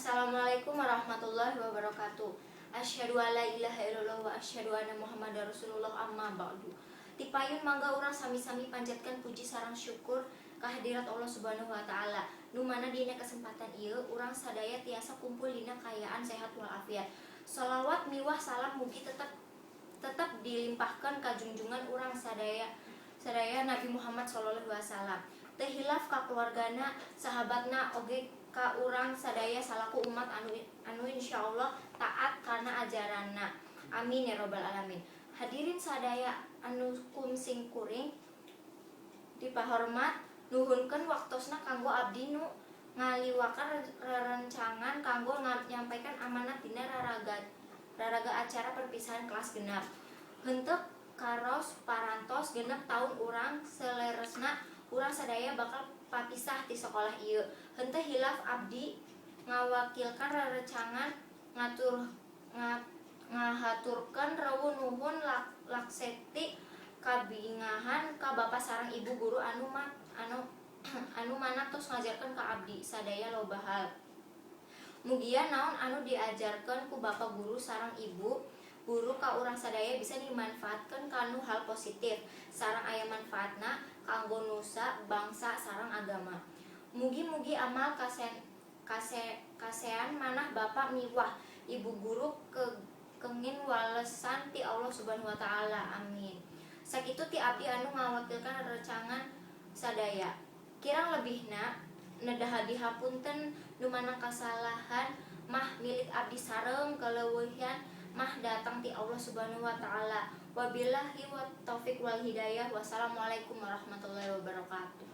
Assalamualaikum warahmatullahi wabarakatuh. Asyhadu alla ilaha illallah wa asyhadu anna Muhammadar Rasulullah amma ba'du. Tipayun mangga urang sami-sami panjatkan puji sareng syukur kehadirat Allah Subhanahu wa taala. Nu mana dina kesempatan ieu urang sadaya tiasa kumpul dina kayaan sehat walafiat. Shalawat miwah salam mugi tetap dilimpahkan ka junjungan urang sadaya Nabi Muhammad sallallahu alaihi wasallam. Teu hilaf ka keluargana, sahabatna oge ka urang sadaya salaku umat anu insyaallah taat kana ajaranna. Amin ya robbal alamin. Hadirin sadaya anu kumsing kuring dipahormat, nuhunkeun waktosna kanggo abdi nu ngaliwakan rerencangan kanggo nyampaikan amanat dina raraga acara perpisahan kelas genap. Henteu karos parantos genep tahun urang seleresna urang sadaya bakal papisah di sekolah ieu. Henteu hilaf abdi ngawakilkan rerencangan ngahaturkeun rawuh nuhun lakseti kabingahan ka Bapak sareng Ibu guru anu mana tos ngajarkeun ka abdi sadaya loba hal. Mugia naon anu diajarkeun ku Bapak guru sareng Ibu guru ka urang sadaya bisa dimanfaatkeun kanu hal positif sareng aya manfaatna kanggo nusa, bangsa sareng agama. Mugi-mugi amal kasean manah Bapak miwah Ibu guru kenging walesan ti Allah Subhanahu wa taala. Amin. Sakitu ti abdi anu ngawakilkan rerencangan sadaya. Kirang lebihna nedah dihapunten nu manang kasalahan mah milik abdi sareng kaleuweuhan mah datang ti Allah Subhanahu wa taala. Wabillahi wa taufiq wal hidayah. Wassalamualaikum warahmatullahi wabarakatuh.